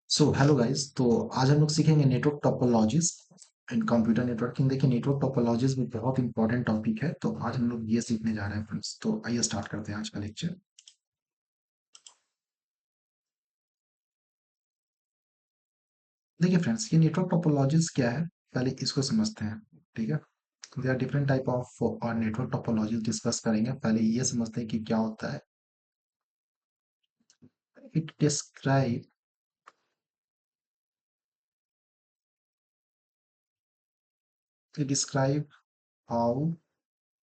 So hello guys. तो आज हम लोग सीखेंगे नेटवर्क टोपोलॉजीज इन कंप्यूटर नेटवर्किंग। देखिए, नेटवर्क टोपोलॉजीज भी बहुत इंपॉर्टेंट टॉपिक है, तो आज हम लोग ये सीखने जा रहे हैं फ्रेंड्स। तो आइए स्टार्ट करते हैं आज का लेक्चर। देखिए फ्रेंड्स, ये नेटवर्क टोपोलॉजीज क्या है, पहले इसको समझते हैं। ठीक है, there are different type of network topologies discuss करेंगे। पहले ये समझते हैं कि क्या होता है। It describe it describe how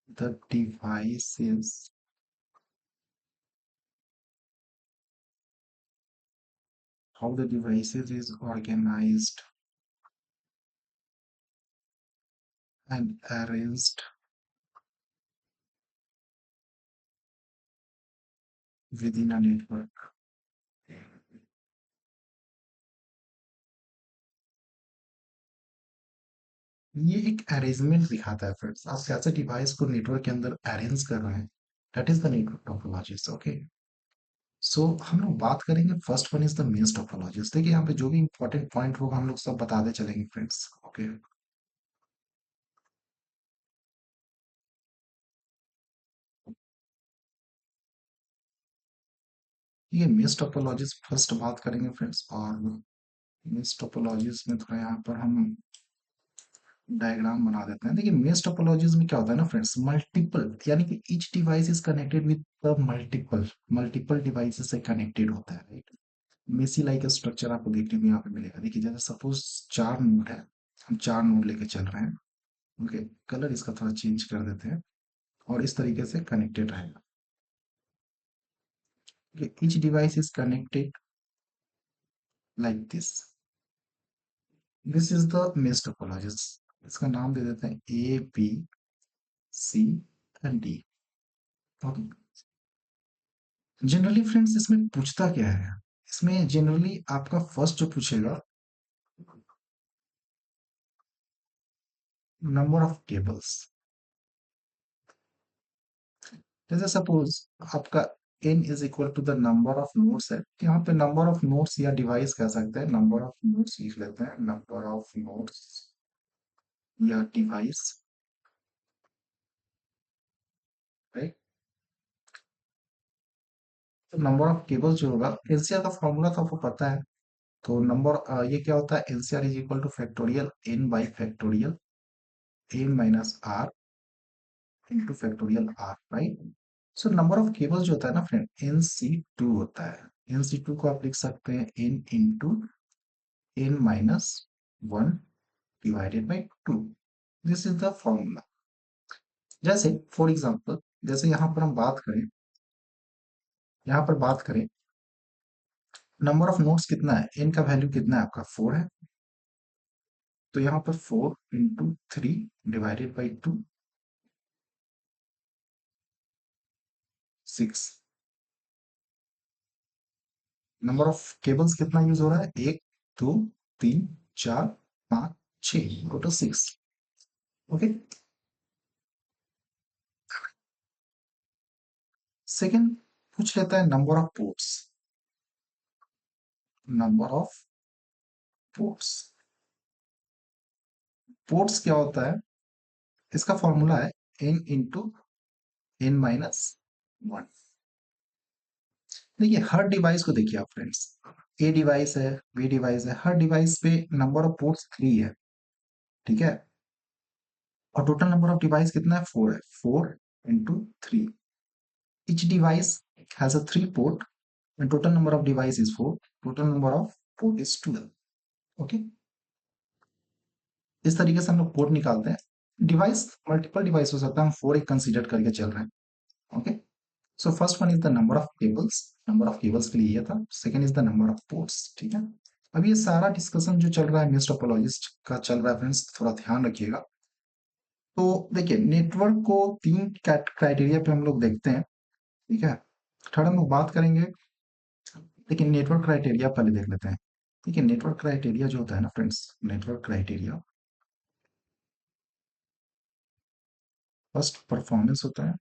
the devices how the devices is organized and arranged within a network। ये एक अरेंजमेंट दिखाता है फ्रेंड्स, आप कैसे डिवाइस को नेटवर्क के अंदर अरेंज कर रहे हैं। That is the network topologies. Okay, so हम लोग बात करेंगे। First one is the mesh topologies. देखिए, यहाँ पे जो भी इंपॉर्टेंट पॉइंट होगा हम लोग सब बताते चलेंगे फ्रेंड्स। ओके, ये मेंस टोपोलॉजीज फर्स्ट बात करेंगे फ्रेंड्स। और मेंस टोपोलॉजीज में थोड़ा यहाँ पर हम डायग्राम बना देते हैं। देखिए, मेश टोपोलॉजीज में क्या होता है ना फ्रेंड्स, मल्टीपल, यानी कि each device is connected with the multiple multiple devices से कनेक्टेड होता है, राइट। मेसी लाइक स्ट्रक्चर आपको देखने को यहाँ पे मिलेगा। देखिए, जैसे सपोज 4 नोड है, हम 4 नोड लेके चल रहे हैं। ओके, कलर इसका थोड़ा चेंज कर देते हैं और इस तरीके से कनेक्टेड रहेगा। Each device is connected like this is the mesh topologies. इसका नाम दे देते हैं ABCD। ओके, जनरली फ्रेंड्स इसमें पूछता क्या है, इसमें जनरली आपका फर्स्ट जो पूछेगा, नंबर ऑफ केबल्स। जैसे सपोज आपका n is equal to the number of nodes है, तो यहाँ पे नंबर ऑफ नोड्स या डिवाइस कह सकते हैं। नंबर ऑफ नोड्स लिख लेते हैं, नंबर ऑफ नोड्स या डिवाइस, राइट। तो नंबर ऑफ केबल्स जो होगा, एनसीआर का फॉर्मूला तो आपको पता है। तो नंबर ये क्या होता है, NCR is equal to factorial n by factorial n minus r into factorial r, right. So number of cables जो होता है ना फ्रेंड, NC2 होता है। NC2 को आप लिख सकते हैं n into n minus 1 divided by 2। This is the formula. जैसे फॉर एग्जांपल, जैसे यहाँ पर हम बात करें, यहाँ पर बात करें, नंबर ऑफ नोड्स कितना है, n का वैल्यू कितना है आपका 4 है। तो यहाँ पर 4 into 3 divided by 2, 6। Number of cables कितना यूज हो रहा है, 1 2 3 4 5 6, टोटल 6। ओके, सेकंड पूछ लेता है number of ports. Number of ports, ports क्या होता है, इसका फॉर्मूला है n इंटू n माइनस 1। देखिए, हर डिवाइस को देखिए आप फ्रेंड्स, ए डिवाइस है, बी डिवाइस है, हर डिवाइस पे नंबर ऑफ पोर्ट्स 3 है। ठीक है, और टोटल नंबर ऑफ डिवाइस कितना है, 4 है। 4 into 3, each device has a 3 port and total number of device is 4, total number of port is 12। Okay, इस तरीके से हम लोग पोर्ट निकालते हैं। डिवाइस मल्टीपल डिवाइस हो सकता है, हम 4 एक कंसीडर करके चल रहे हैं। Okay, so first one is the number of cables, number of cables के लिए ये था। Second is the number of ports. ठीक है, अब ये सारा डिस्कशन जो चल रहा है मेश टोपोलॉजिस्ट का चल रहा है फ्रेंड्स, थोड़ा ध्यान रखिएगा। तो देखिए, नेटवर्क को 3 क्राइटेरिया पे हम लोग देखते हैं। ठीक है, थर्ड हम लोग बात करेंगे, लेकिन नेटवर्क क्राइटेरिया पहले देख लेते हैं। ठीक है, नेटवर्क क्राइटेरिया जो होता है ना friends, network criteria, first performance होता है,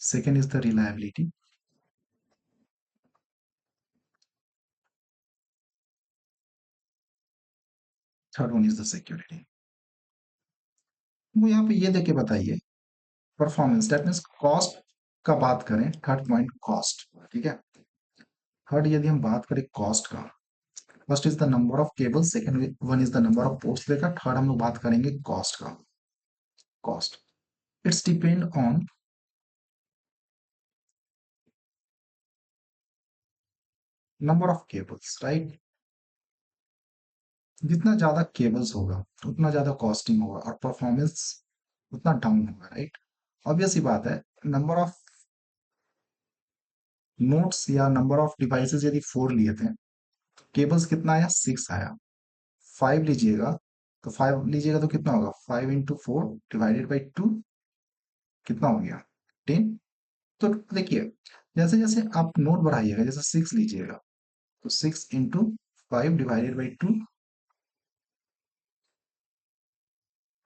second is the reliability, third one is the security. वो यहाँ पे ये देके बताइए, परफॉर्मेंस दैट मीन्स कॉस्ट का बात करें, थर्ड पॉइंट कॉस्ट, ठीक है। थर्ड यदि हम बात करें कॉस्ट का, first is the number of cable, second one is the number of ports लेकर, थर्ड हम लोग बात करेंगे कॉस्ट का। Cost it's depend on number of cables, right. जितना ज्यादा केबल्स होगा उतना ज्यादा कॉस्टिंग होगा और परफॉर्मेंस उतना डाउन होगा, राइट। ऑब्वियस ही बात है। नंबर ऑफ नोट्स या नंबर ऑफ डिवाइसेस यदि 4 लिए थे, केबल्स कितना आया, 6 आया। 5 लीजिएगा तो 5 लीजिएगा तो कितना होगा, 5 × 4 डिवाइडेड बाई 2 कितना हो गया, 10। तो देखिए, जैसे जैसे आप नोट बढ़ाइएगा, जैसे 6 लीजिएगा तो 6 × 5 डिवाइडेड बाई 2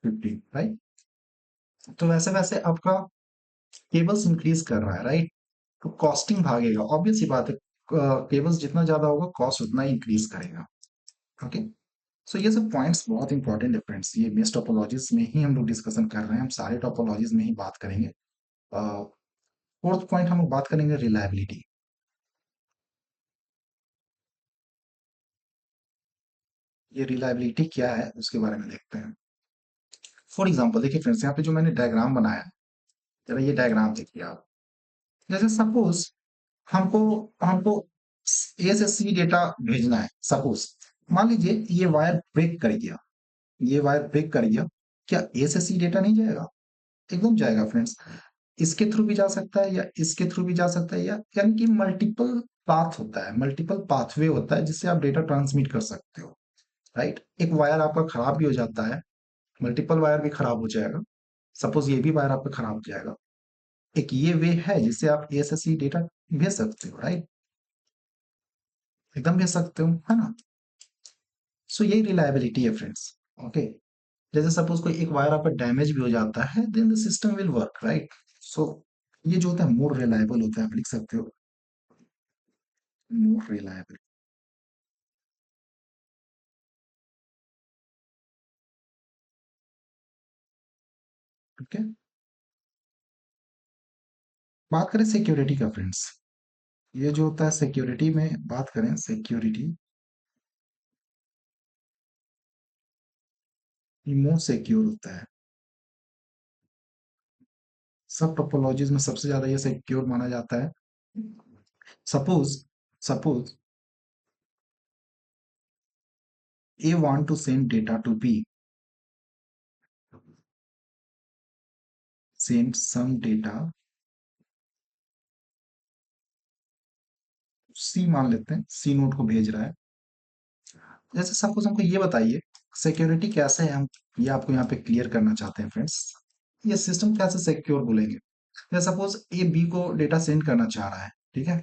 15, राइट। तो वैसे वैसे आपका केबल्स इंक्रीज कर रहा है, राइट। तो कॉस्टिंग भागेगा, ऑब्वियस ही बात है। केबल्स जितना ज्यादा होगा कॉस्ट उतना ही इंक्रीज करेगा। ओके। सो ये सब पॉइंट्स बहुत इंपॉर्टेंट है फ्रेंड्स। ये मेश टोपोलॉजीज में ही हम लोग डिस्कशन कर रहे हैं, हम सारे टोपोलॉजीज में ही बात करेंगे। फोर्थ पॉइंट हम लोग बात करेंगे रिलायबिलिटी। ये रिलायबिलिटी क्या है उसके बारे में देखते हैं। फॉर एग्जाम्पल देखिए फ्रेंड्स, यहाँ पे जो मैंने डायग्राम बनाया, जरा ये डायग्राम देखिए आप। जैसे सपोज हमको हमको ए से सी डेटा भेजना है, सपोज मान लीजिए ये वायर ब्रेक कर गया, ये वायर ब्रेक कर गया, क्या ए से सी डेटा नहीं जाएगा? एकदम जाएगा फ्रेंड्स। इसके थ्रू भी जा सकता है या इसके थ्रू भी जा सकता है, या यानी कि मल्टीपल पाथ होता है, मल्टीपल पाथवे होता है जिससे आप डेटा ट्रांसमिट कर सकते हो, राइट। एक वायर आपका खराब भी हो जाता है, मल्टीपल वायर भी खराब हो जाएगा। सपोज ये भी वायर आपका खराब हो जाएगा, एक ये वे है जिससे आप ए से सी डेटा भेज सकते हो, राइट। एकदम भेज सकते हो, है ना। सो यही रिलायबिलिटी है फ्रेंड्स। ओके। जैसे सपोज कोई एक वायर आपका डैमेज भी हो जाता है, then the system will work, right. So ये जो होता है मोर रिलायबल होता है, आप लिख सकते हो मोर रिलायबल। ठीक है। बात करें सिक्योरिटी का फ्रेंड्स, ये जो होता है सिक्योरिटी में, बात करें सिक्योरिटी, ये मोर सिक्योर होता है। सब टोपोलॉजीज में सबसे ज्यादा ये सिक्योर माना जाता है। Suppose suppose A want to send data to B, send some data C, मान लेते हैं C नोड को भेज रहा है। जैसे सपोज हमको ये बताइए सिक्योरिटी कैसे है, हम ये आपको यहाँ पे क्लियर करना चाहते हैं फ्रेंड्स। ये सिस्टम कैसे सिक्योर बोलेंगे, जैसे सपोज ए बी को डेटा सेंड करना चाह रहा है, ठीक है।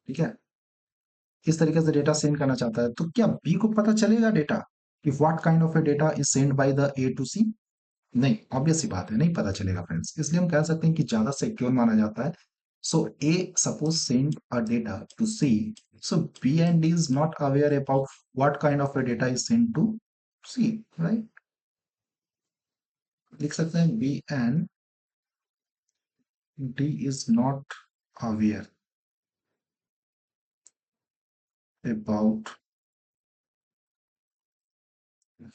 ठीक है, इस तरीके से डेटा सेंड करना चाहता है, तो क्या बी को पता चलेगा डेटा कि what kind of a data is send by the A to C? नहीं, ऑब्वियस सी बात है, नहीं पता चलेगा फ्रेंड्स। इसलिए हम कह सकते हैं कि ज्यादा सिक्योर माना जाता है। So A suppose send a data to C, so B and D is not aware about what kind of a data is send to C, right. लिख सकते हैं B and D is not aware about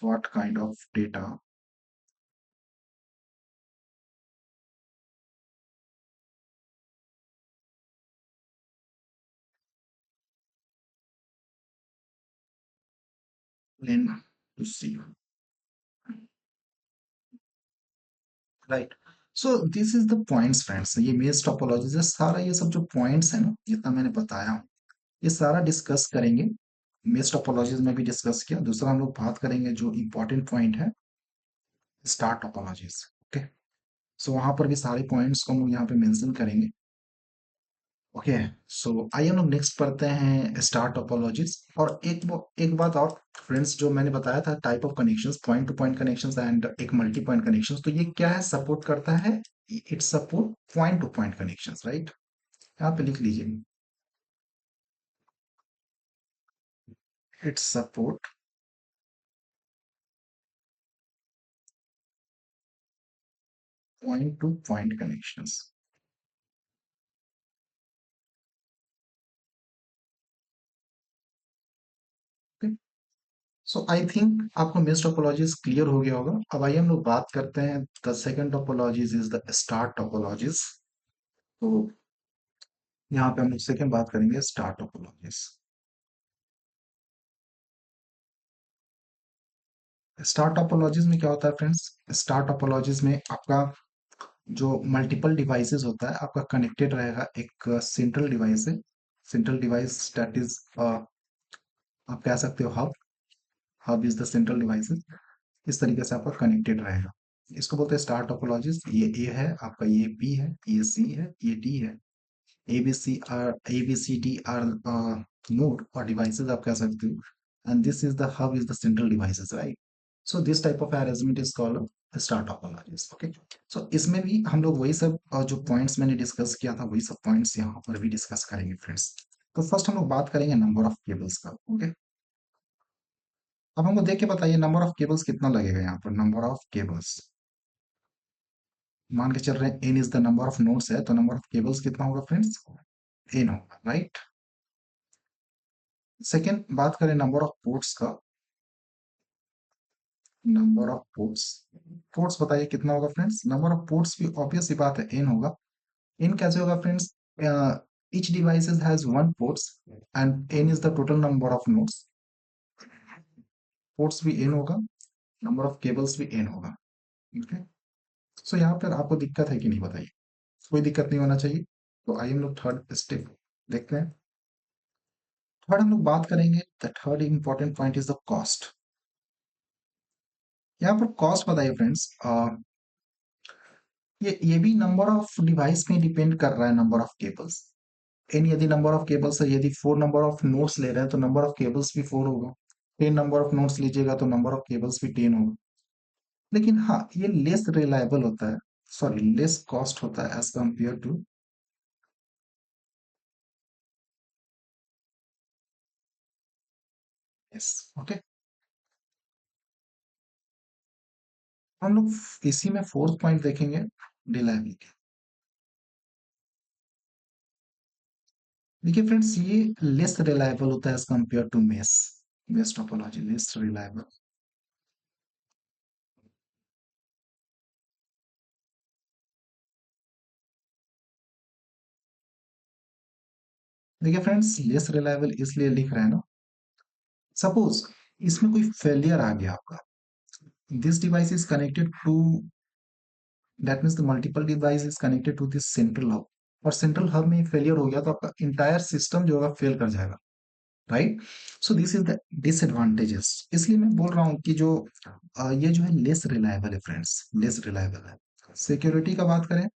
what kind of data in to see, right. So this is the points friends, ये मेज topology से सारा ये सब जो पॉइंट्स है ना, जितना मैंने बताया हूँ, ये सारा डिस्कस करेंगे। मेज टोपोलॉजीज में भी डिस्कस किया। दूसरा हम लोग बात करेंगे जो इंपॉर्टेंट पॉइंट है, स्टार टोपोलॉजीज। ओके। सो वहां पर भी सारे पॉइंट्स को हम लोग यहाँ पे मेंशन करेंगे। ओके। सो आइए हम लोग नेक्स्ट पढ़ते हैं स्टार टोपोलॉजीज। और एक बात और फ्रेंड्स, जो मैंने बताया था type of connections, point two point connections and एक मल्टी पॉइंट कनेक्शंस, तो ये क्या है, सपोर्ट करता है, it support point two point connections, right. यहाँ पे लिख लीजिए, it support point to point connections. So I think आपको मेष टोपोलॉजीज क्लियर हो गया होगा। अब आइए हम लोग बात करते हैं the second topologies is the star topologies. तो यहाँ पे हम लोग सेकंड बात करेंगे स्टार टोपोलॉजीज। स्टार टोपोलॉजीज में क्या होता है फ्रेंड्स? स्टार टोपोलॉजीज में आपका जो मल्टीपल डिवाइसेस होता है आपका कनेक्टेड रहेगा एक सेंट्रल डिवाइस से। सेंट्रल डिवाइस दैट इज आप कह सकते हो hub. Hub is the central devices. इस तरीके से आपका कनेक्टेड रहेगा। इसको बोलते हैं स्टार टोपोलॉजीज। ये ए है आपका, ये बी है, ये सी है, ये डी है। ABCD are node or devices आप कह सकते हो, and this is the hub is the central devices, right? So this type of arrangement is called a star topologies. Okay, so इसमें भी हम लोग वही सब जो पॉइंट्स मैंने डिस्कस किया था वही सब पॉइंट्स यहाँ पर भी डिस्कस करेंगे फ्रेंड्स। तो फर्स्ट हम लोग बात करेंगे नंबर ऑफ केबल्स का। ओके, अब हमको देख के बताइए नंबर ऑफ केबल्स कितना लगेगा यहाँ पर। नंबर ऑफ केबल्स मान के चल रहे हैं n is the number of nodes है, तो नंबर ऑफ केबल्स कितना होगा फ्रेंड्स? n होगा, राइट। सेकेंड बात करें नंबर ऑफ पोर्ट्स का। नंबर ऑफ पोर्ट्स, पोर्ट्स बताइए कितना होगा फ्रेंड्स? नंबर ऑफ पोर्ट्स भी ऑब्वियस सी बात है n होगा। n कैसे होगा friends? each devices has one ports and n is the total number of nodes। Ports भी n होगा, नंबर ऑफ केबल्स भी n होगा। ओके, सो यहाँ पर आपको दिक्कत है कि नहीं बताइए? कोई दिक्कत नहीं होना चाहिए। तो आइए हम लोग थर्ड स्टेप देखते हैं। थर्ड हम लोग बात करेंगे, the third important point is the cost. यहाँ पर कॉस्ट बताइए फ्रेंड्स। ये भी नंबर ऑफ डिवाइस में डिपेंड कर रहा है, नंबर ऑफ केबल्स। एन यदि नंबर ऑफ केबल्स है, यदि 4 नंबर ऑफ नोट्स ले रहे हैं तो नंबर ऑफ केबल्स भी 4 होगा। 10 नंबर ऑफ नोट्स लीजिएगा तो नंबर ऑफ केबल्स भी 10 होगा। लेकिन हाँ, ये लेस रिलायबल होता है, सॉरी लेस कॉस्ट होता है as compare to. Yes, okay. हम लोग इसी में फोर्थ पॉइंट देखेंगे, रिलायबिलिटी। देखिए फ्रेंड्स, ये लेस रिलायबल होता है as compare to mesh. Mesh topology less reliable. देखिए फ्रेंड्स, लेस रिलायबल इसलिए लिख रहे हैं ना, सपोज इसमें कोई फेलियर आ गया आपका, this device is connected to, that means the multiple device is connected to this central hub, और सेंट्रल हब में फेलियर हो गया तो आपका इंटायर सिस्टम जो होगा फेल कर जाएगा, right. So this is the disadvantages. इसलिए मैं बोल रहा हूँ कि जो ये जो है लेस रिलायबल है फ्रेंड्स, लेस रिलायबल है। सिक्योरिटी का बात करें,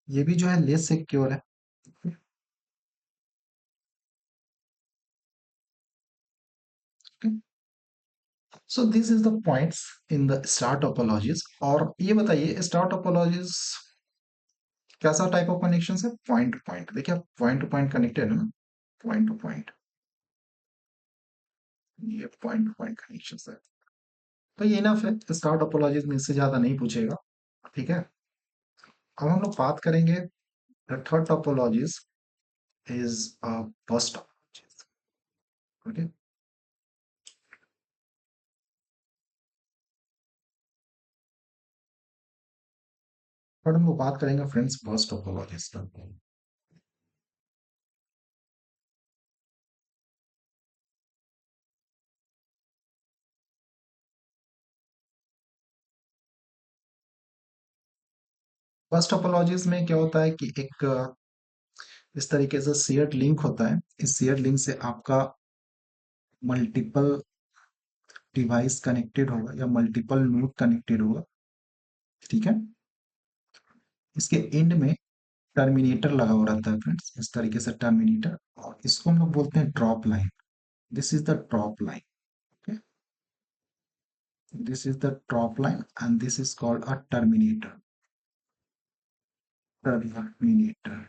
ये भी जो है लेस सिक्योर है। So this is the points in the star topologies. और ये बताइए स्टार टोपोलॉजीज कैसा टाइप ऑफ कनेक्शन है? Point two point. देखिए आप पॉइंट टू पॉइंट कनेक्टेड है ना, पॉइंट टू पॉइंट, ये पॉइंट टू पॉइंट कनेक्शन है। तो ये इनफ है, स्टार टोपोलॉजीज में इससे ज्यादा नहीं पूछेगा, ठीक है। अब हम लोग बात करेंगे द थर्ड टोपोलॉजीज इज बस टोपोलॉजीज। ओके, थर्ड हम लोग बात करेंगे फ्रेंड्स बस टोपोलॉजीज का। बस टोपोलॉजीज में क्या होता है कि एक इस तरीके से शेयर्ड लिंक होता है। इस शेयर्ड लिंक से आपका मल्टीपल डिवाइस कनेक्टेड होगा या मल्टीपल नोड कनेक्टेड होगा, ठीक है। इसके एंड में टर्मिनेटर लगा हुआ रहता है फ्रेंड्स, इस तरीके से टर्मिनेटर, और इसको हम लोग बोलते हैं drop line. This is the drop line. Okay, this is the drop line and this is called a terminator. Terminator.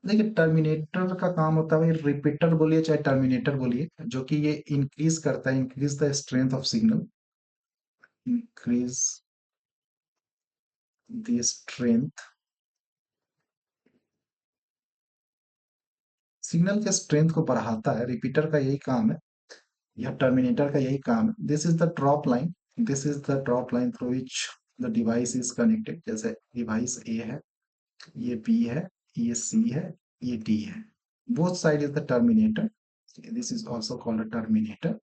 देखिए टर्मिनेटर का काम होता है, भाई रिपीटर बोलिए चाहे टर्मिनेटर बोलिए, जो कि ये इंक्रीज करता है, increase the strength of signal, increase the strength, signal के स्ट्रेंथ को बढ़ाता है, रिपीटर का यही काम है, या टर्मिनेटर का यही काम है। This is the drop line, this is the drop line through which the device is connected. जैसे डिवाइस ए है, ये बी है, ये सी है, ये डी है, both side is the terminator, this is also called a terminator.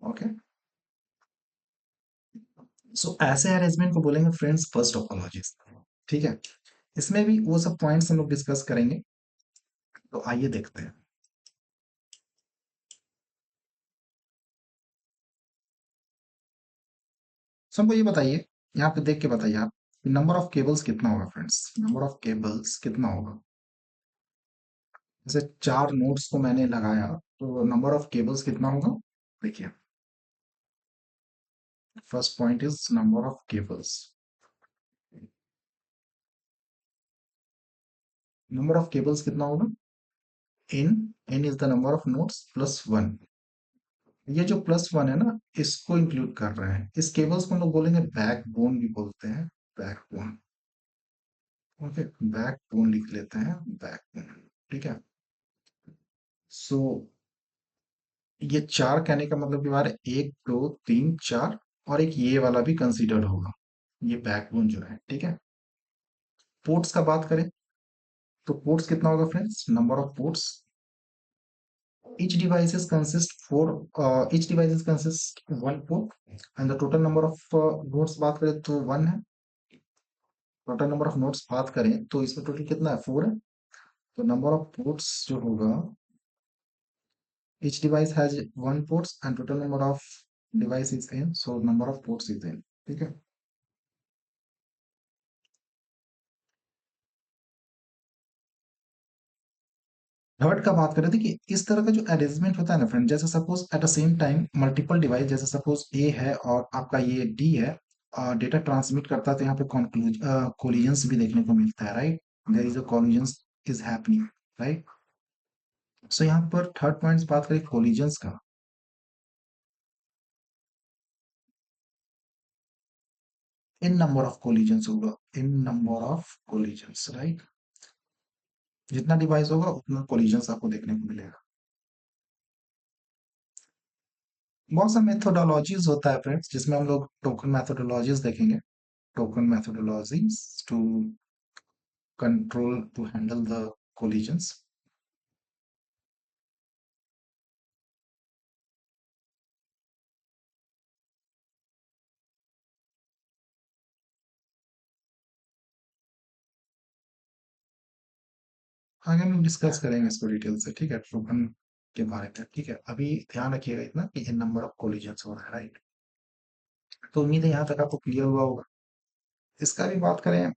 Okay, so ऐसे arrangement को बोलेंगे फ्रेंड्स फर्स्ट टोपोलॉजीज। ठीक है, इसमें भी वो सब पॉइंट्स हम लोग डिस्कस करेंगे, तो आइए देखते हैं। सो हमको ये बताइए, यहाँ पे देख के बताइए आप, नंबर ऑफ केबल्स कितना होगा फ्रेंड्स, नंबर ऑफ केबल्स कितना होगा। जैसे चार नोड्स को मैंने लगाया, तो नंबर ऑफ केबल्स कितना होगा। देखिए, first point is number of cables, number of cables कितना होगा, N, N is the number of nodes plus one. ये जो प्लस वन है ना, इसको इंक्लूड कर रहे हैं, इस केबल्स को हम लोग बोलेंगे बैकबोन भी बोलते हैं, बैकबोन। ओके, बैकबोन लिख लेते हैं, बैकबोन। ठीक है, सो ये चार कहने का मतलब कि हमारे एक दो तीन चार, और एक ये वाला भी कंसीडर्ड होगा, ये बैकबोन जो है। ठीक है, पोर्ट्स का बात करें, तो पोर्ट्स कितना होगा friends, number of ports, each devices consist four, each devices consist one port, and the total number of nodes बात करें तो वन है, टोटल नंबर ऑफ नोड्स बात करें तो इसमें टोटल कितना है, फोर है। तो नंबर ऑफ पोर्ट्स जो होगा, each device has one ports and total number of device is n, so number of ports is n। ठीक है, थर्ड का बात करें, देखिए इस तरह का जो अरेंजमेंट होता है ना फ्रेंड, जैसे suppose at the same time multiple device, जैसे सपोज ए है और आपका ये डी है, डेटा ट्रांसमिट करता है, तो यहाँ पे कोलिजन्स भी देखने को मिलता है, right, there is a collisions is happening, right. So यहाँ पर थर्ड पॉइंट बात करें कोलिजन्स का, इन नंबर ऑफ कोलिजन्स होगा, इन नंबर ऑफ कोलिजन्स, राइट, जितना डिवाइस होगा उतना कोलिजन्स आपको देखने को मिलेगा। बहुत सा मेथोडोलॉजीज होता है फ्रेंड्स, जिसमें हम लोग टोकन मेथोडोलॉजीज देखेंगे, token methodologies to control, to handle the collisions। आगे हम लोग डिस्कस करेंगे इसको डिटेल से, ठीक है, टोकन के बारे में। ठीक है, अभी ध्यान रखिएगा इतना कि इन नंबर ऑफ कोलिजन्स हो रहा है, राइट। तो उम्मीद है यहाँ तक आपको क्लियर हुआ होगा। इसका भी बात करें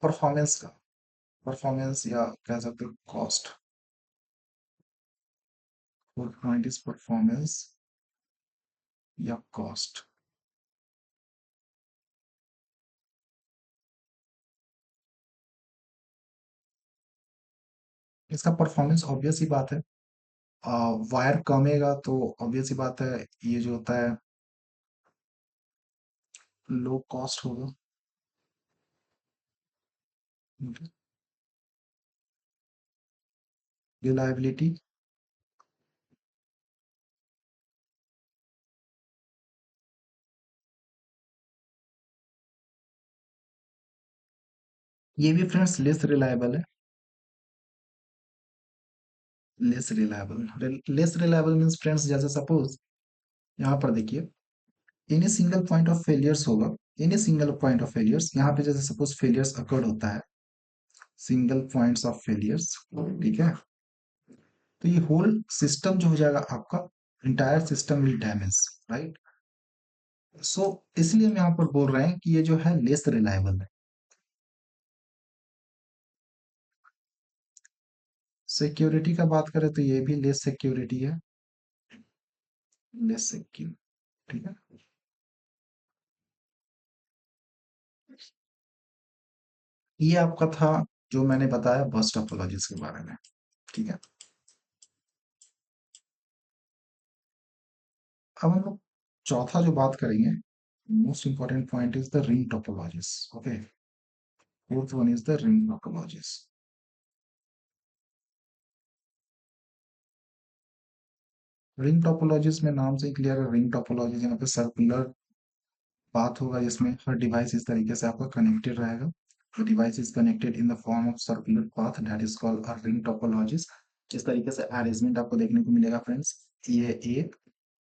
परफॉर्मेंस का, परफॉर्मेंस या कह सकते हो cost, fourth point is performance या कॉस्ट। इसका परफॉर्मेंस ऑब्वियस ही बात है, वायर कमेगा तो ऑब्वियस ही बात है, ये जो होता है लो कॉस्ट होगा। रिलायबिलिटी, ये भी फ्रेंड्स लेस रिलायबल है, less reliable, less reliable means friends, जैसे सपोज यहाँ पर देखिए, any single point of failures होगा, any single point of failures, यहाँ पे जैसे सपोज फेलियर्स अकर्ड होता है, सिंगल पॉइंट्स ऑफ फेलियर्स, ठीक है, तो ये होल सिस्टम जो हो जाएगा आपका, entire system will damage, right. So इसलिए हम यहाँ पर बोल रहे हैं कि ये जो है लेस रिलायबल है। सिक्योरिटी का बात करें तो ये भी लेस सिक्योरिटी है, लेस सिक्योर, ठीक है। ये आपका था जो मैंने बताया बस टोपोलॉजीज के बारे में। ठीक है, अब हम लोग चौथा जो बात करेंगे, most important point is the ring topologies. Okay, fourth one is the ring topologies. Ring topologies में नाम से ही क्लियर है, रिंग टोपोलॉजीज यहाँ पे सर्कुलर पाथ होगा जिसमें हर डिवाइस इस तरीके से आपका कनेक्टेड रहेगा। The device is connected in the form of circular path that is called a ring topologies। इस तरीके से अरेंजमेंट आपको देखने को मिलेगा फ्रेंड्स। ये A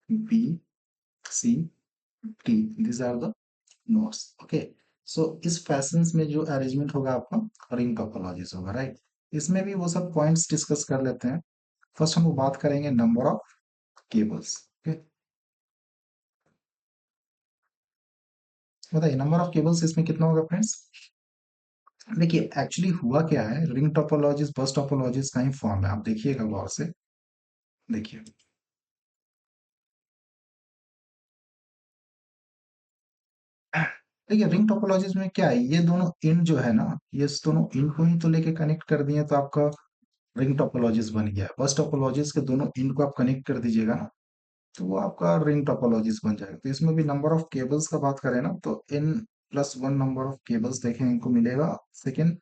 B C T, these are the nodes। Okay, so इस फैशन में जो अरेंजमेंट होगा आपका रिंग टोपोलॉजीज होगा, राइट। इसमें भी वो सब पॉइंट्स डिस्कस कर लेते हैं। फर्स्ट हम बात करेंगे नंबर ऑफ केबल्स। ओके, बताइए नंबर ऑफ केबल्स इसमें कितना होगा फ्रेंड्स। देखिए एक्चुअली हुआ क्या है, रिंग टोपोलॉजीज बस टोपोलॉजीज का ही फॉर्म है, आप देखिएगा गौर से। देखिए, देखिए रिंग टोपोलॉजीज में क्या है, ये दोनों इंड जो है ना, ये दोनों इंड को ही तो लेके कनेक्ट कर दिए तो आपका रिंग टोपोलॉजीज बन गया। बस टोपोलॉजीज के दोनों इंड को आप कनेक्ट कर दीजिएगा ना, तो वो आपका रिंग टोपोलॉजीज बन जाएगा। तो इसमें भी नंबर ऑफ केबल्स का बात करें ना, तो n plus one number of cables देखें इनको मिलेगा। सेकेंड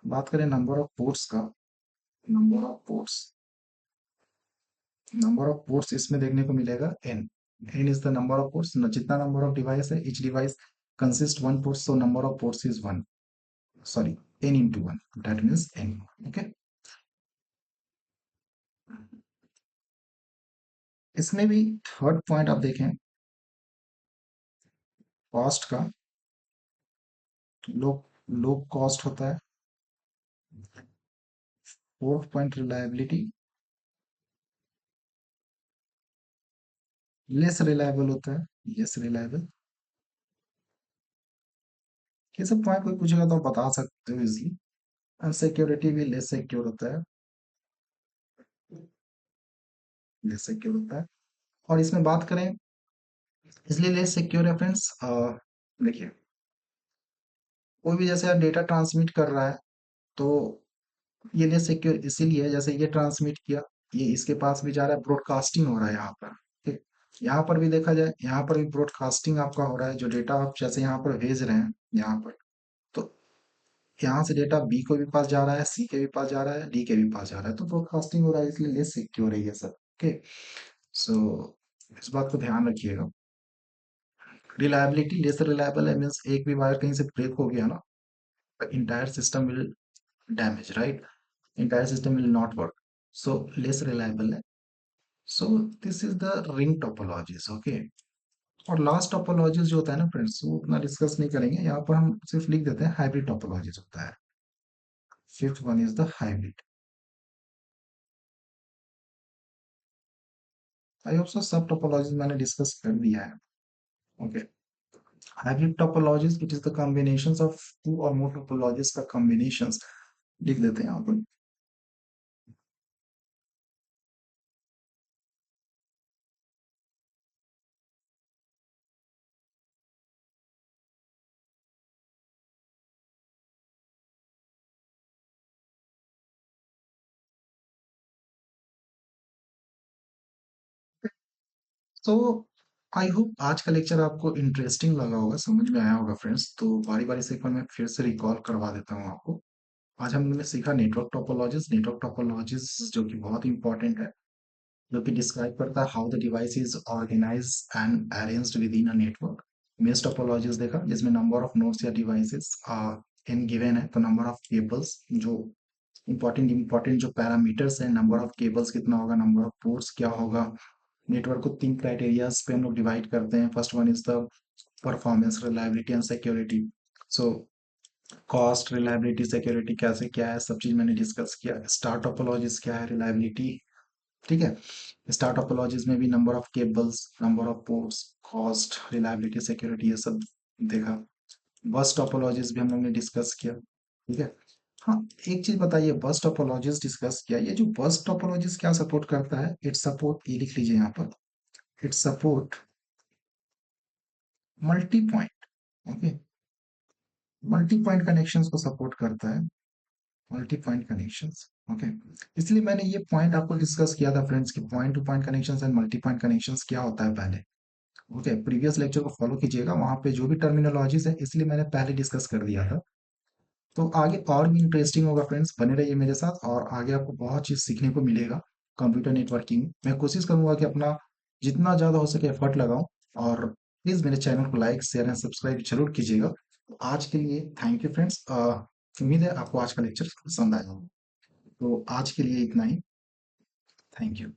बात करें नंबर ऑफ पोर्ट्स का, number of ports, number of ports इसमें देखने को मिलेगा n। n is the number of ports, जितना नंबर ऑफ डिवाइस है, each device consist one port, so number of ports is one, sorry, n into 1, that means n। okay, इसमें भी third point आप देखें कॉस्ट का, लो low cost होता है। Fourth point reliability, less reliable होता है, लेस रिलायबल। ये सब पॉइंट कोई पूछेगा तो आप बता सकते हो इजिली। अनसिक्योरिटी भी लेस सिक्योर होता है, लेस सिक्योर होता है। और इसमें बात करें इसलिए लेस सिक्योर है फ्रेंड्स, देखिए कोई भी जैसे आप डेटा ट्रांसमिट कर रहा है, तो ये लेस सिक्योर इसीलिए है, जैसे ये ट्रांसमिट किया, ये इसके पास भी जा रहा है, ब्रॉडकास्टिंग हो रहा है यहाँ पर। ठीक, यहाँ पर भी देखा जाए, यहाँ पर भी ब्रॉडकास्टिंग आपका हो रहा है, जो डेटा आप जैसे यहाँ पर भेज रहे हैं यहाँ पर, तो यहाँ से डेटा बी को भी पास जा रहा है, सी के भी पास जा रहा है, डी के भी पास जा रहा है, तो ब्रॉडकास्टिंग हो रहा है, इसलिए लेस सिक्योर है ये सब। ओके, सो इस बात को ध्यान रखिएगा। रिलायबिलिटी लेस रिलायबल है, मीन्स एक भी वायर कहीं से ब्रेक हो गया ना, entire system will damage, right, entire system will not work, so less reliable है। so this is the ring topologies। okay, और लास्ट टोपोलॉजीज जो होता है ना फ्रेंड्स, वो उतना डिस्कस नहीं करेंगे, यहाँ पर हम सिर्फ लिख देते हैं हाइब्रिड टोपोलॉजीज होता है। Fifth one is the hybrid. I hope so सब टोपोलॉजीज मैंने डिस्कस कर दिया है। Okay, hybrid topologies it is the combination of two or more topologies का कॉम्बिनेशन, लिख देते हैं यहाँ पर। तो आई होप आज का लेक्चर आपको इंटरेस्टिंग लगा होगा, समझ में आया होगा फ्रेंड्स। तो बारी बारी से एक बार मैं फिर से रिकॉल करवा देता हूँ आपको। आज हमने सीखा नेटवर्क टोपोलॉजीज। नेटवर्क टोपोलॉजीज जो कि बहुत इंपॉर्टेंट है, जो कि डिस्क्राइब करता है how the device is organise and arranged within a network. Mesh topologies देखा जिसमें नंबर ऑफ नोड्स या डिवाइसेस इन गिवन है, तो नंबर ऑफ केबल्स, जो इंपॉर्टेंट इंपॉर्टेंट जो पैरामीटर्स है, नंबर ऑफ केबल्स कितना होगा, नंबर ऑफ पोर्ट्स क्या होगा। नेटवर्क को तीन क्राइटेरियाज पे हम लोग डिवाइड करते हैं। First one is the performance, reliability and security. So cost, reliability, security कैसे क्या है, सब चीज मैंने डिस्कस किया। स्टार टोपोलॉजीज क्या है, रिलायबिलिटी, ठीक है। स्टार टोपोलॉजीज में भी number of cables, number of ports, cost, reliability, security, ये सब देखा। बस टोपोलॉजीज भी हम लोग ने डिस्कस किया, ठीक है। हाँ, एक चीज बताइए, बस टोपोलॉजीज डिस्कस किया, ये जो बस टोपोलॉजीज क्या सपोर्ट करता है, इट सपोर्ट, ये लिख लीजिए यहाँ पर, it support multi point. Okay, multi point connections को सपोर्ट करता है, मल्टी पॉइंट कनेक्शंस। ओके, इसलिए मैंने ये पॉइंट आपको डिस्कस किया था फ्रेंड्स कि point two point connections and multi point connections क्या होता है पहले। ओके, प्रीवियस लेक्चर को फॉलो कीजिएगा, वहां पे जो भी टर्मिनोलॉजीज है इसलिए मैंने पहले डिस्कस कर दिया था। तो आगे और भी इंटरेस्टिंग होगा फ्रेंड्स, बने रहिए मेरे साथ और आगे आपको बहुत चीज़ सीखने को मिलेगा कंप्यूटर नेटवर्किंग। मैं कोशिश करूंगा कि अपना जितना ज़्यादा हो सके एफर्ट लगाऊं, और प्लीज़ मेरे चैनल को लाइक शेयर एंड सब्सक्राइब जरूर कीजिएगा। तो आज के लिए थैंक यू फ्रेंड्स, उम्मीद है आपको आज का लेक्चर पसंद आया होगा। तो आज के लिए इतना ही। Thank you.